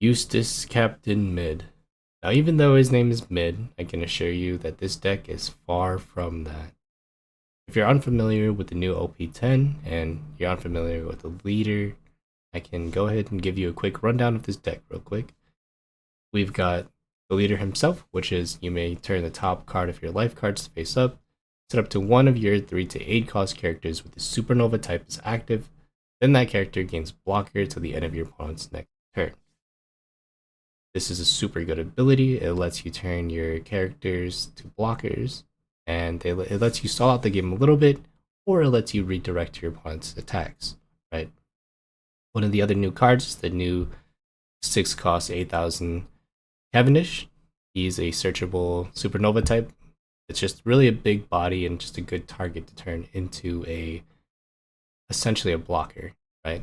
Eustace Captain Mid. Now, even though his name is Mid, I can assure you that this deck is far from that. If you're unfamiliar with the new OP10 and you're unfamiliar with the leader, I can go ahead and give you a quick rundown of this deck real quick. We've got the leader himself, which is you may turn the top card of your life cards face up, set up to one of your 3 to 8 cost characters with the supernova type is active, then that character gains blocker till the end of your opponent's next turn. This is a super good ability. It lets you turn your characters to blockers, and it lets you stall out the game a little bit, or it lets you redirect your opponent's attacks, right? One of the other new cards is the new 6 cost 8,000 Cavendish. He's a searchable supernova type. It's just really a big body and just a good target to turn into essentially a blocker, right?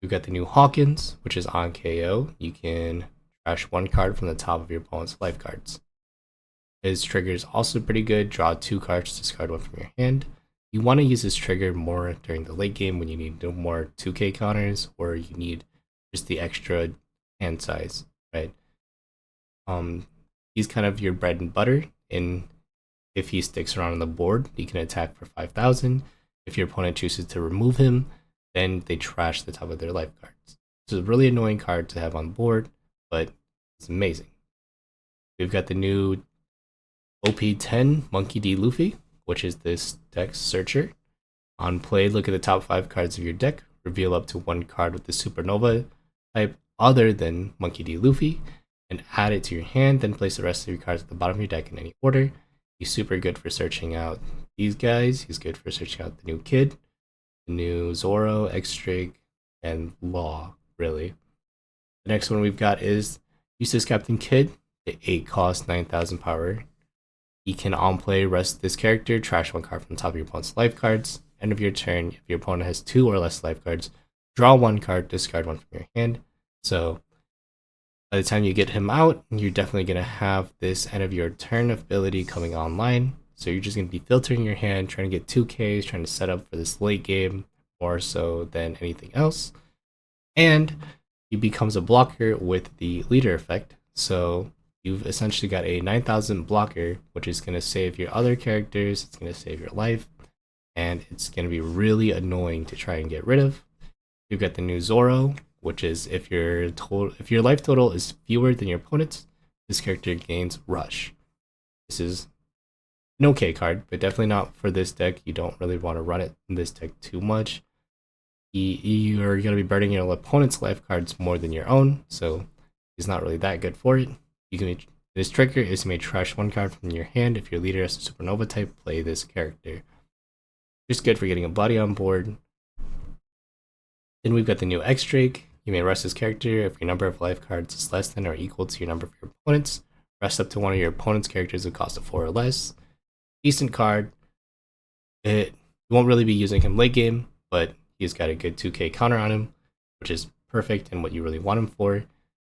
We've got the new Hawkins, which is on KO. You can trash one card from the top of your opponent's life cards. His trigger is also pretty good. Draw 2 cards, discard 1 from your hand. You want to use this trigger more during the late game when you need more 2k counters or you need just the extra hand size, right? He's kind of your bread and butter, and if he sticks around on the board, he can attack for 5,000. If your opponent chooses to remove him, then they trash the top of their life cards. It's a really annoying card to have on board, but it's amazing. We've got the new OP10 Monkey D Luffy, which is this deck searcher. On play, look at the top 5 cards of your deck, reveal up to 1 card with the supernova type other than Monkey D Luffy, and add it to your hand, then place the rest of your cards at the bottom of your deck in any order. He's super good for searching out these guys. He's good for searching out the new Kid, the new Zoro, X-Drake, and Law, really. The next one we've got is Eustace Captain Kid, the 8 cost 9,000 power. He can on play rest this character, trash 1 card from the top of your opponent's life cards. End of your turn, if your opponent has 2 or less life cards, draw 1 card, discard 1 from your hand. So by the time you get him out, you're definitely going to have this end of your turn ability coming online. So you're just going to be filtering your hand, trying to get 2Ks, trying to set up for this late game more so than anything else. And he becomes a blocker with the leader effect. So you've essentially got a 9,000 blocker, which is going to save your other characters, it's going to save your life, and it's going to be really annoying to try and get rid of. You've got the new Zoro, which is if your life total is fewer than your opponent's, this character gains Rush. This is an okay card, but definitely not for this deck. You don't really want to run it in this deck too much. You're going to be burning your opponent's life cards more than your own, so he's not really that good for it. This trigger is you may trash 1 card from your hand. If your leader has a supernova type, play this character. Just good for getting a body on board. Then we've got the new X-Drake. You may rest this character if your number of life cards is less than or equal to your number of your opponents. Rest up to one of your opponent's characters with cost of 4 or less. Decent card. You won't really be using him late game, but he's got a good 2k counter on him, which is perfect and what you really want him for. You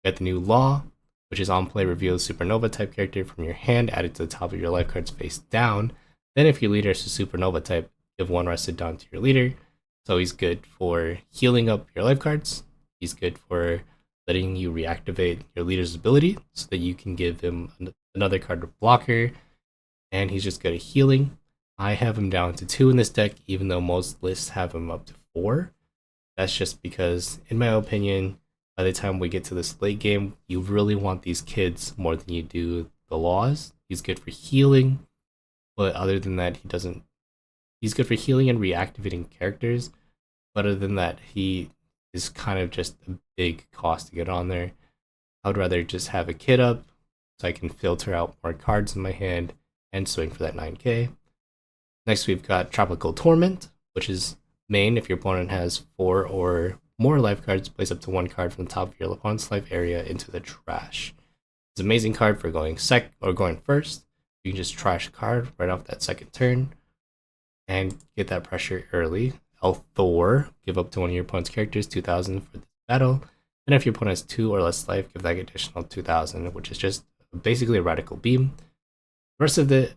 got the new Law, which is on play, reveal supernova type character from your hand, add it to the top of your life cards face down. Then if your leader is a supernova type, give 1 rested down to your leader. So he's good for healing up your life cards. He's good for letting you reactivate your leader's ability so that you can give him another card to blocker. And he's just good at healing. I have him down to 2 in this deck, even though most lists have him up to 4. That's just because, in my opinion, by the time we get to this late game, you really want these kids more than you do the Laws. He's good for healing, but other than that, he's good for healing and reactivating characters. But other than that, he is kind of just a big cost to get on there. I would rather just have a kid up so I can filter out more cards in my hand and swing for that 9k. Next, we've got Tropical Torment, which is main if your opponent has 4 or more life cards, place up to 1 card from the top of your opponent's life area into the trash. It's an amazing card for going going first. You can just trash a card right off that second turn and get that pressure early. Thor, give up to one of your opponent's characters 2,000 for this battle. And if your opponent has 2 or less life, give that additional 2,000, which is just basically a radical beam. The rest of the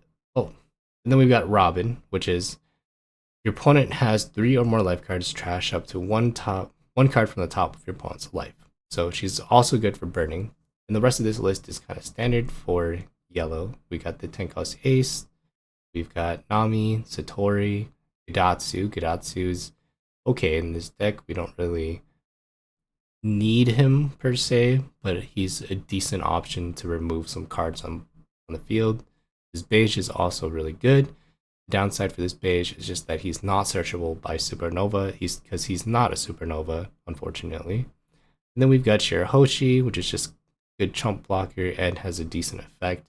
and then we've got Robin, which is your opponent has 3 or more life cards, trash up to one card from the top of your opponent's life. So she's also good for burning. And the rest of this list is kind of standard for yellow. We got the 10 cost Ace. We've got Nami, Satori, Gidatsu. Gidatsu's okay in this deck. We don't really need him per se, but he's a decent option to remove some cards on the field. His beige is also really good. The downside for this beige is just that he's not searchable by Supernova. Because he's not a Supernova, unfortunately. And then we've got Shirahoshi, which is just good chump blocker and has a decent effect.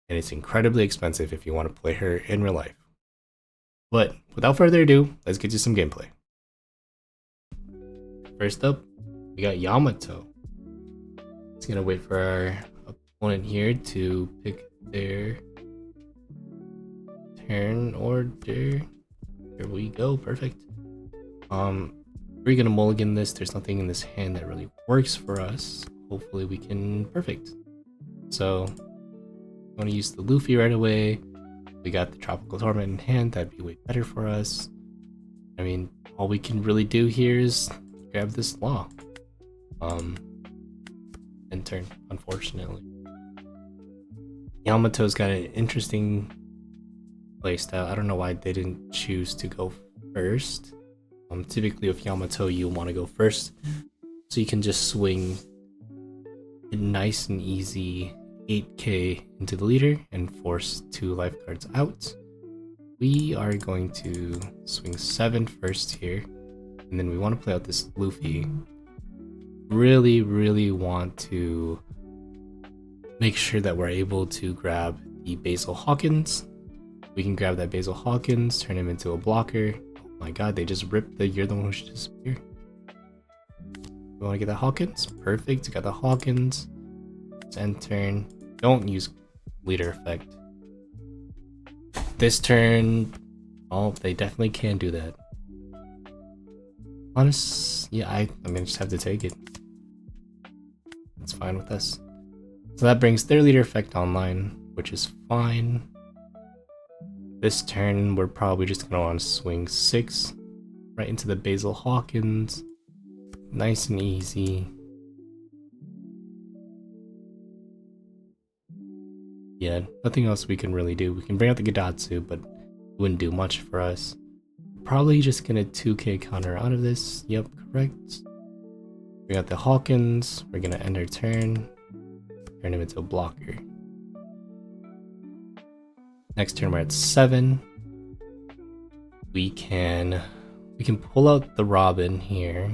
And it's incredibly expensive if you want to play her in real life. But without further ado, let's get to some gameplay. First up, we got Yamato. It's gonna wait for our opponent here to pick their turn order. Here we go, perfect. We're gonna mulligan this. There's nothing in this hand that really works for us. Hopefully we can perfect. So I'm gonna use the Luffy right away. We got the Tropical Torment in hand, that'd be way better for us. I mean, all we can really do here is grab this Law. And turn, unfortunately. Yamato's got an interesting playstyle. I don't know why they didn't choose to go first. Typically with Yamato, you want to go first, so you can just swing a nice and easy 8k into the leader and force 2 life cards out. We are going to swing 7 first here, and then we want to play out this Luffy. Really want to make sure that we're able to grab the Basil Hawkins. We can grab that Basil Hawkins, turn him into a blocker. Oh my god, they just ripped the You're the One Who Should Disappear. We want to get the Hawkins? Perfect, got the Hawkins. Let's end turn. Don't use leader effect. This turn, oh, they definitely can do that. Yeah, I'm gonna just have to take it. It's fine with us. So that brings their leader effect online, which is fine. This turn, we're probably just gonna want to swing 6 right into the Basil Hawkins. Nice and easy. Yeah, nothing else we can really do. We can bring out the Gidatsu, but it wouldn't do much for us. Probably just gonna 2k counter out of this. Yep, correct. We got the Hawkins. We're gonna end our turn. Turn him into a blocker. Next turn we're at 7. We can pull out the Robin here.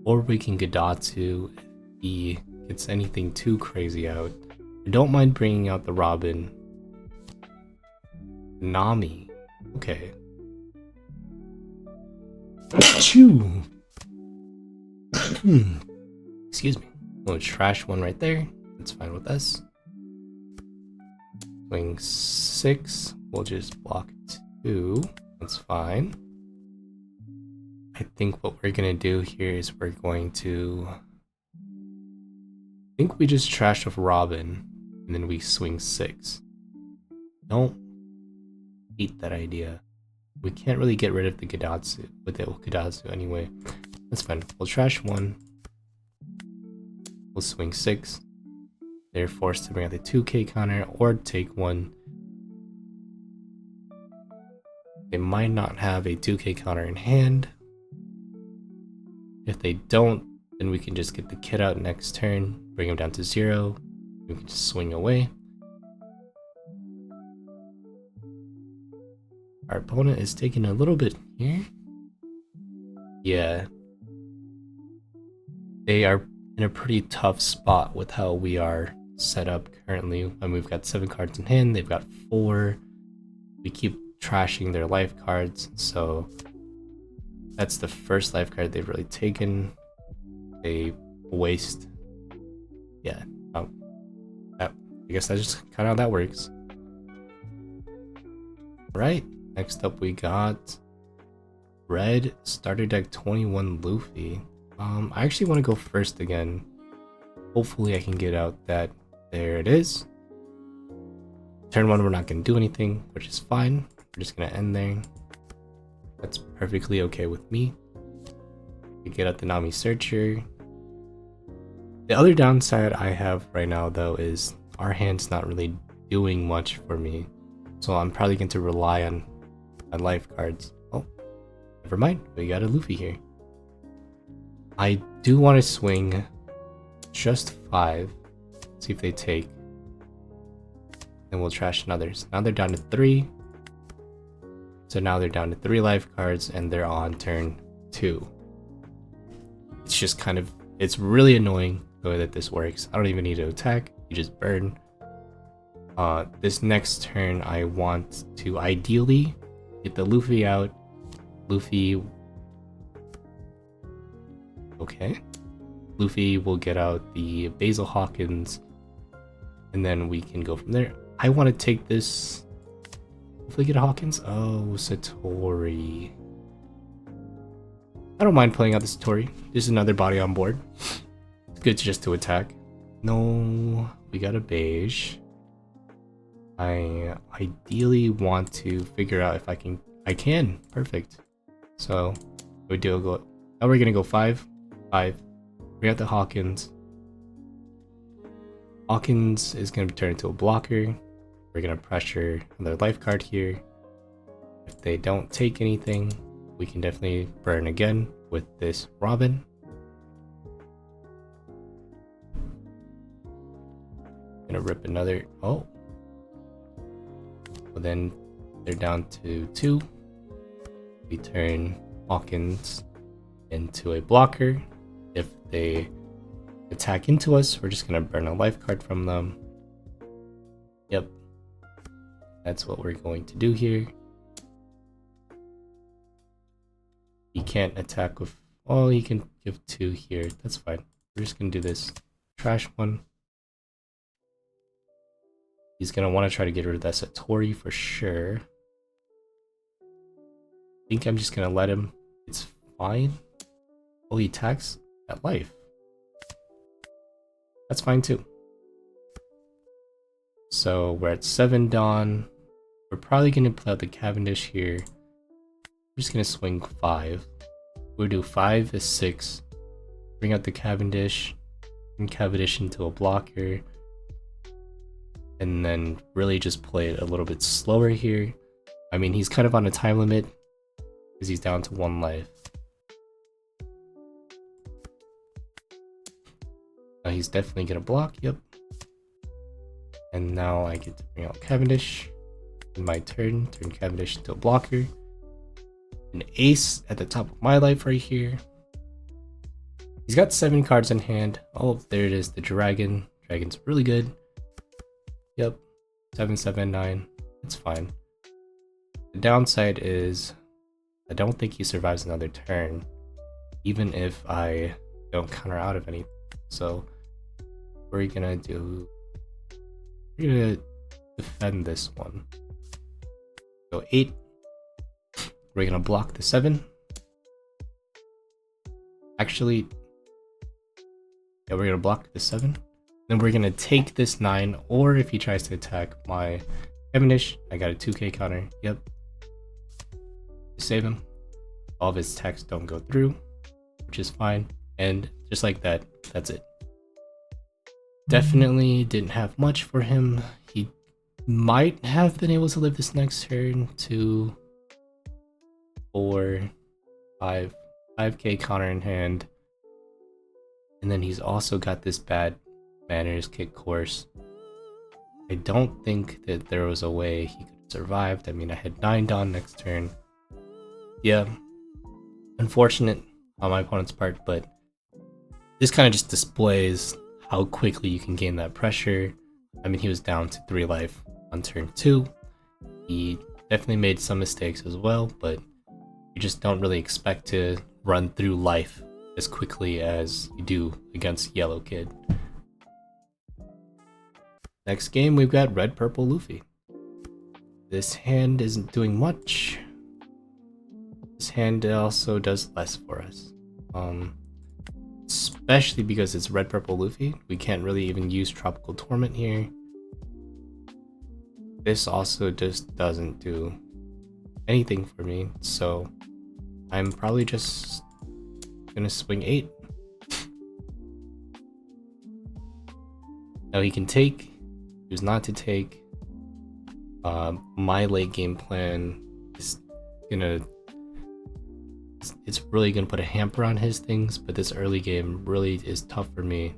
Or we can Gidatsu if he gets anything too crazy out. I don't mind bringing out the Robin. Nami. Okay. Achoo! Excuse me. We'll trash 1 right there. That's fine with us. Swing 6. We'll just block 2. That's fine. I think what we're gonna do here is we're going to... I think we just trash off Robin, and then we swing 6. Don't hate that idea. We can't really get rid of the Gidatsu with the Gidatsu anyway. That's fine. We'll trash 1. We'll swing 6. They're forced to bring out the 2k counter or take 1. They might not have a 2k counter in hand. If they don't, then we can just get the kid out next turn, bring him down to 0. We can just swing away. Our opponent is taking a little bit here. Yeah. They are in a pretty tough spot with how we are set up currently. And we've got 7 cards in hand, they've got 4. We keep trashing their life cards, so that's the first life card they've really taken. They waste. Yeah. I guess that's just kind of how that works. Alright, next up we got Red Starter Deck 21 Luffy. I actually want to go first again. Hopefully I can get out that. There it is. Turn 1 we're not going to do anything, which is fine. We're just going to end there. That's perfectly okay with me. We get out the Nami Searcher. The other downside I have right now though is our hand's not really doing much for me. So I'm probably going to rely on my life cards. Oh, never mind. We got a Luffy here. I do want to swing just 5. See if they take. Then we'll trash another. So now they're down to 3. So now they're down to 3 life cards and they're on turn 2. It's just kind of, it's really annoying the way that this works. I don't even need to attack. You just burn. This next turn I want to ideally get the Luffy out. Luffy. Okay. Luffy will get out the Basil Hawkins. And then we can go from there. I want to take this. Hopefully get a Hawkins. Oh, Satori. I don't mind playing out the Satori. There's another body on board. It's good just to attack. No, we got a beige. I ideally want to figure out if I can. Perfect. So we do go. Now we're gonna go 5, 5. We got the Hawkins. Hawkins is gonna turn into a blocker. We're gonna pressure another life card here. If they don't take anything, we can definitely burn again with this Robin. Gonna rip another. Oh. Well, then they're down to 2. We turn Hawkins into a blocker. If they attack into us, we're just gonna burn a life card from them. Yep. That's what we're going to do here. He can't attack with, oh, he can give 2 here. That's fine. We're just gonna do this. Trash 1. He's gonna want to try to get rid of that Satori for sure. I think I'm just gonna let him. It's fine. Oh, he attacks at life. That's fine too. So we're at 7 Dawn. We're probably gonna play out the Cavendish here. We're just gonna swing 5. We'll do 5 is 6. Bring out the Cavendish. And Cavendish into a blocker. And then really just play it a little bit slower here. I mean, he's kind of on a time limit because he's down to 1 life. Now he's definitely gonna block, yep. And now I get to bring out Cavendish. In my turn Cavendish into a blocker. An ace at the top of my life right here. He's got 7 cards in hand. Oh, there it is, the dragon. Dragon's really good. Yep, 7, 7, 9. It's fine. The downside is I don't think he survives another turn, even if I don't counter out of anything. So we're gonna do. We're gonna defend this one. So 8. We're gonna block the 7. Actually, yeah, we're gonna block the 7. Then we're gonna take this 9, or if he tries to attack my Cavendish, I got a 2k counter. Yep. Save him. All of his attacks don't go through, which is fine. And just like that, that's it. Definitely didn't have much for him. He might have been able to live this next turn to 4, 5, 5k counter in hand. And then he's also got this bad manners kick course. I don't think that there was a way he could have survived. I mean, I had 9 Dawn next turn. Yeah, unfortunate on my opponent's part, but this kind of just displays how quickly you can gain that pressure. I mean, he was down to 3 life on turn 2. He definitely made some mistakes as well, but you just don't really expect to run through life as quickly as you do against Yellow Kid. Next game, we've got Red Purple Luffy. This hand isn't doing much. This hand also does less for us. Especially because it's Red Purple Luffy. We can't really even use Tropical Torment here. This also just doesn't do anything for me, so I'm probably just gonna swing 8. Now he can take, choose not to take. My late game plan is gonna, it's really gonna put a hamper on his things, but this early game really is tough for me.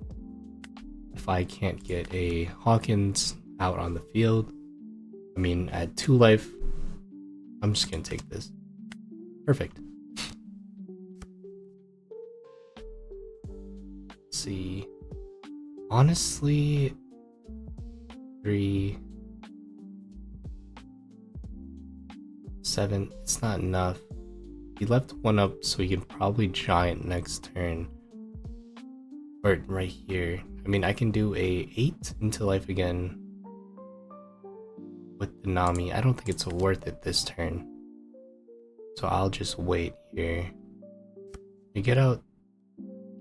If I can't get a Hawkins out on the field, I mean at 2 life, I'm just gonna take this. Perfect. Let's see. Honestly, 3, 7, it's not enough. He left 1 up, so he can probably giant next turn. Or right here. I mean, I can do a 8 into life again with the Nami. I don't think it's worth it this turn. So I'll just wait here. We get out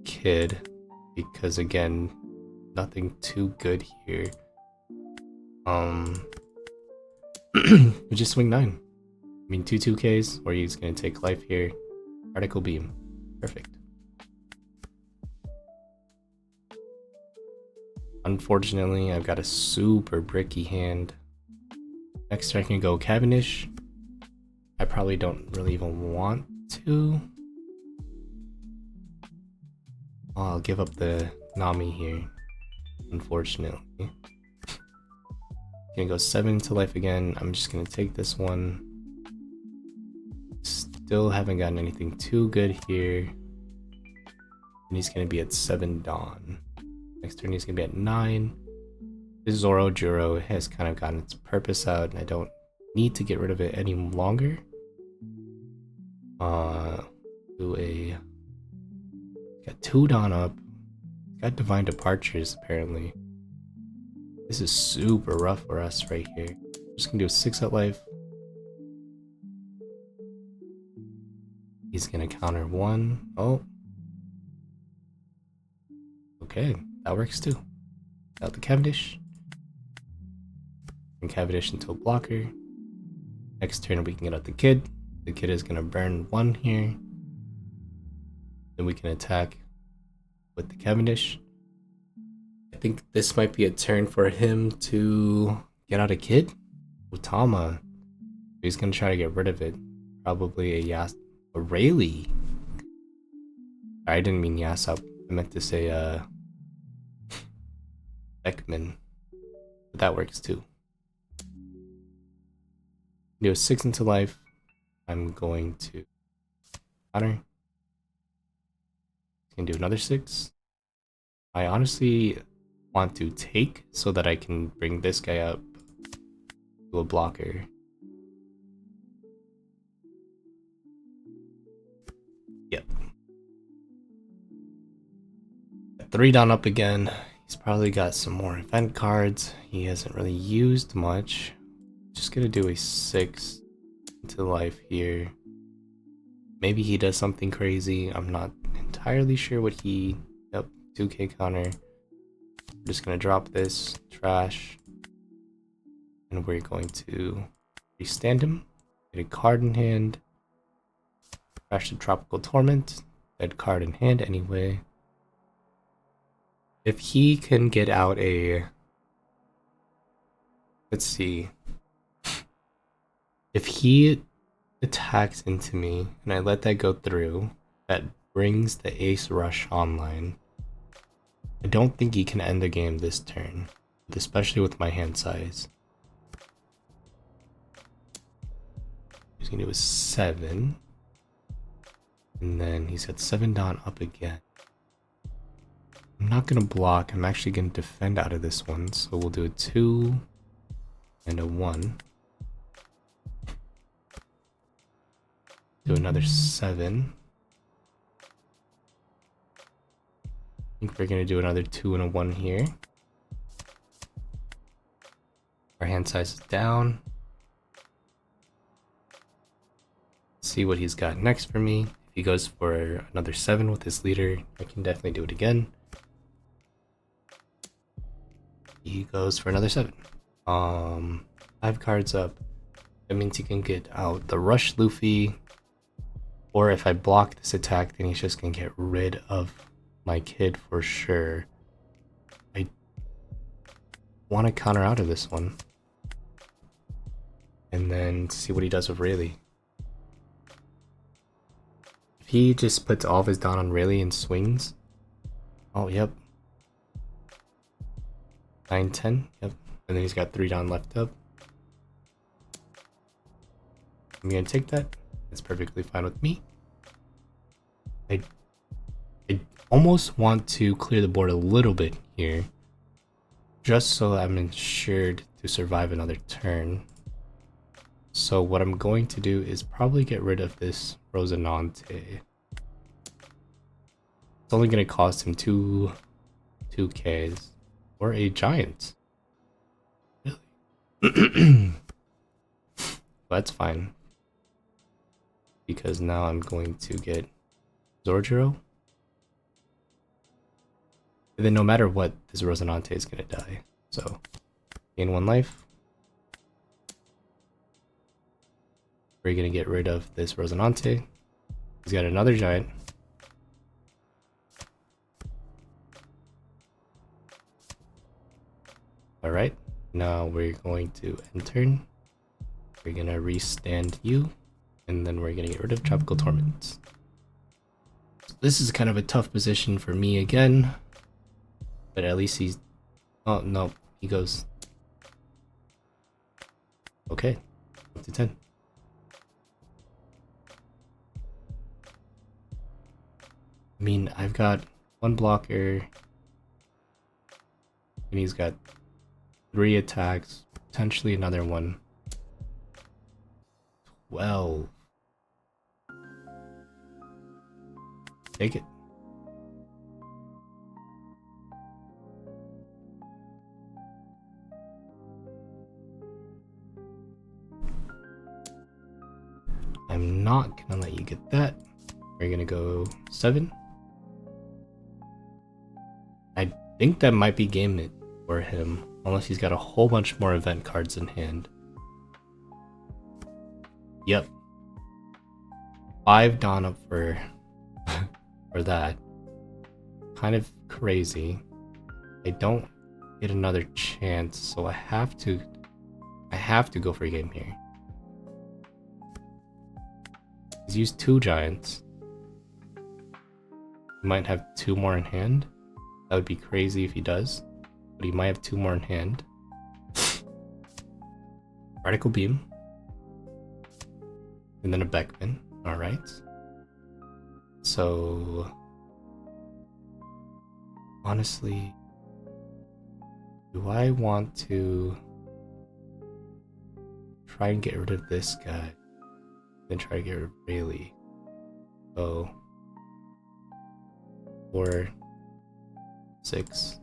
Kid, because again, nothing too good here. We just swing 9. I mean, 2 2Ks, or he's gonna take life here. Particle Beam. Perfect. Unfortunately, I've got a super bricky hand. Next turn I can go Cavendish. I probably don't really even want to. I'll give up the Nami here, unfortunately. Gonna go 7 to life again. I'm just gonna take this one. Still haven't gotten anything too good here. And he's gonna be at 7 Dawn. Next turn he's gonna be at 9. This Zoro Juro has kind of gotten its purpose out, and I don't need to get rid of it any longer. Got 2 Dawn up. Got Divine Departures apparently. This is super rough for us right here. Just gonna do a 6 at life. He's gonna counter 1. Oh. Okay, that works too. Out the Cavendish. And Cavendish into a blocker. Next turn we can get out the Kid. The Kid is gonna burn 1 here. Then we can attack with the Cavendish. I think this might be a turn for him to get out a Kid. Utama. He's gonna try to get rid of it. Probably a Rayleigh. I didn't mean Yasop. I meant to say Beckman. But that works too. Do a 6 into life. I'm going to counter. Can do another 6. I honestly want to take so that I can bring this guy up to a blocker. Yep. 3 Dawn up again. He's probably got some more event cards. He hasn't really used much. Just gonna do a 6 into life here. Maybe he does something crazy. I'm not entirely sure what he... Yep, 2K counter. I'm just gonna drop this, trash. And we're going to restand him. Get a card in hand. Trash the Tropical Torment. Dead card in hand anyway. If he can get out a... Let's see. If he attacks into me and I let that go through, that brings the Ace Rush online. I don't think he can end the game this turn, especially with my hand size. He's gonna do a 7. And then he's got 7 Dawn up again. I'm not gonna block, I'm actually gonna defend out of this one. So we'll do a 2 and a 1. Do another 7. I think we're gonna do another 2 and a 1 here. Our hand size is down. Let's see what he's got next for me. If he goes for another 7 with his leader, I can definitely do it again. He goes for another 7. 5 cards up. That means he can get out the Rush Luffy, Or if I block this attack, then he's just gonna get rid of my kid for sure. I want to counter out of this one. And then see what he does with Rayleigh. If he just puts all of his down on Rayleigh and swings. Oh, yep. 9, 10, yep. And then he's got 3 down left up. I'm gonna take that. It's perfectly fine with me. I almost want to clear the board a little bit here, just so I'm ensured to survive another turn. So what I'm going to do is probably get rid of this Rosinante. It's only going to cost him 2Ks or a giant. Really? That's fine. Because now I'm going to get Zorjiro. And then no matter what, this Rosinante is going to die. So, gain 1 life. We're going to get rid of this Rosinante. He's got another giant. Alright, now we're going to end turn. We're going to restand you. And then we're going to get rid of Tropical Torments. So this is kind of a tough position for me again. But at least he's... Oh, no. He goes... Okay. Up to 10. I mean, I've got 1 blocker. And he's got 3 attacks. Potentially another one. 12. Take it. I'm not gonna let you get that. We're gonna go 7. I think that might be game it for him, unless he's got a whole bunch more event cards in hand. Yep. 5 Dawn up for for that. Kind of crazy. I don't get another chance, so I have to go for a game here. He's used 2 giants. He might have 2 more in hand. That would be crazy if he does, but he might have 2 more in hand. Radical Beam. And then a Beckman. Alright. So... honestly... do I want to... try and get rid of this guy? Then try to get rid of Rayleigh. So... 4... 6...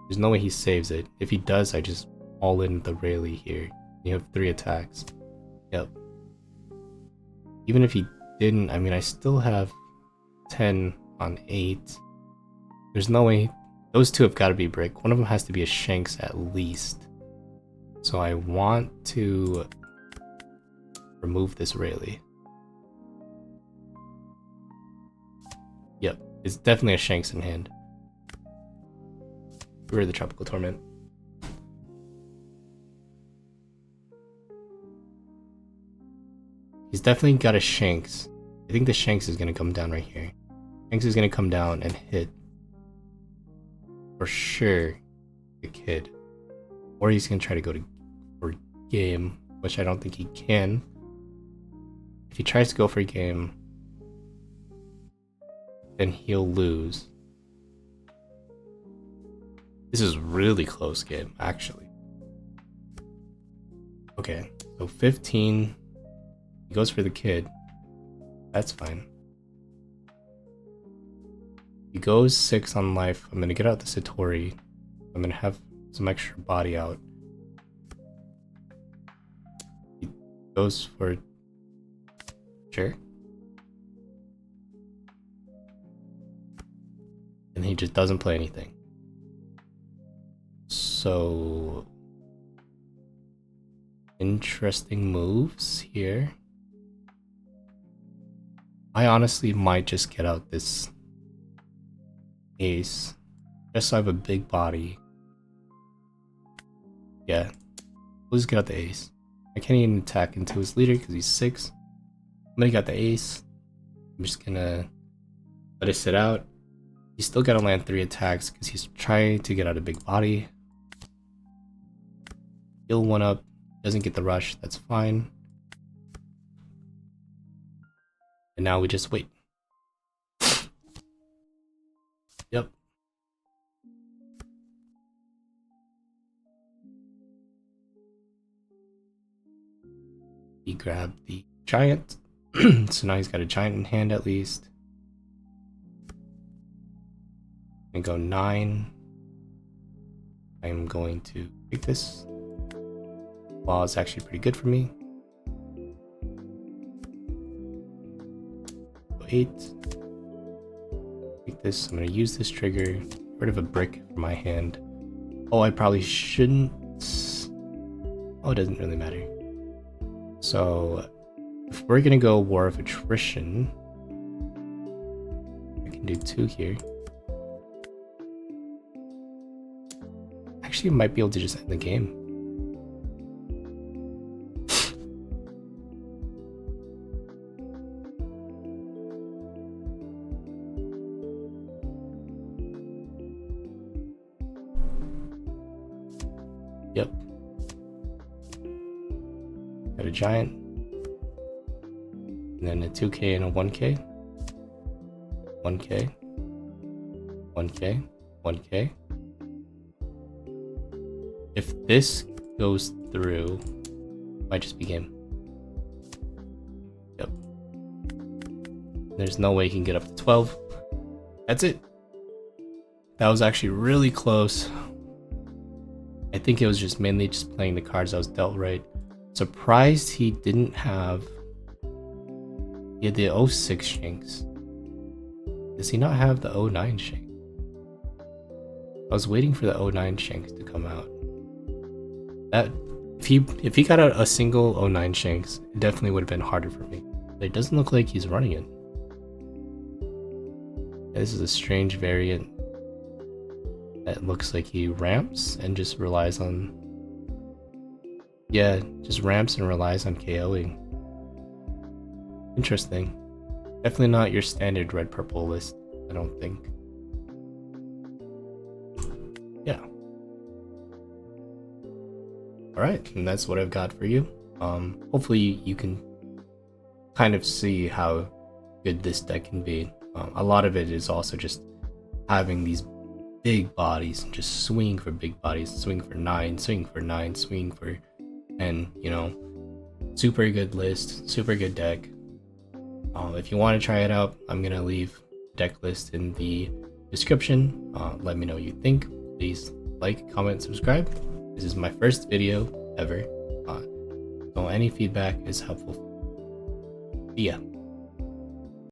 There's no way he saves it. If he does, I just all in the Rayleigh here. You have 3 attacks. Yep. Even if he didn't, I mean, I still have 10 on 8. There's no way. Those 2 have got to be brick. One of them has to be a Shanks at least. So I want to remove this Rayleigh. Yep, it's definitely a Shanks in hand. Get rid of the Tropical Torment. He's definitely got a Shanks. I think the Shanks is going to come down right here. Shanks is going to come down and hit. For sure. The kid. Or he's going to try to go for game. Which I don't think he can. If he tries to go for a game, then he'll lose. This is really close game, actually. Okay, so 15. He goes for the kid. That's fine. He goes 6 on life. I'm gonna get out the Satori. I'm gonna have some extra body out. He goes for... sure. And he just doesn't play anything. So interesting moves here. I honestly might just get out this ace, just so I have a big body. Yeah, we'll just get out the ace. I can't even attack into his leader because he's 6. I'm gonna get the ace. I'm just gonna let it sit out. He's still gotta land 3 attacks because he's trying to get out a big body. Heal 1 up, doesn't get the rush, that's fine. And now we just wait. Yep. He grabbed the giant. So now he's got a giant in hand at least. And go 9. I'm going to pick this. Wow, it's actually pretty good for me. Go 8. Take this. I'm going to use this trigger. Get rid of a brick from my hand. Oh, I probably shouldn't. Oh, it doesn't really matter. So, if we're going to go War of Attrition, I can do 2 here. Actually, I might be able to just end the game. Yep. Got a giant. And then a 2k and a 1k. 1k. 1k. 1k. If this goes through, might just be game. Yep. There's no way he can get up to 12. That's it. That was actually really close. I think it was just mainly just playing the cards I was dealt right. Surprised he didn't have... He had the 06 Shanks. Does he not have the 09 Shank? I was waiting for the 09 Shanks to come out. That if he got out a single 09 Shanks, it definitely would have been harder for me. But it doesn't look like he's running it. This is a strange variant that looks like he ramps and just relies on... Yeah, just ramps and relies on KOing. Interesting. Definitely not your standard red-purple list, I don't think. Yeah. Alright, and that's what I've got for you. Hopefully you can kind of see how good this deck can be. A lot of it is also just having these big bodies and just swinging for big bodies, swing for 9, swing for 9, swing for 10, you know. Super good list, super good deck. If you want to try it out, I'm going to leave deck list in the description. Let me know what you think. Please like, comment, subscribe. This is my first video ever, so any feedback is helpful. See ya.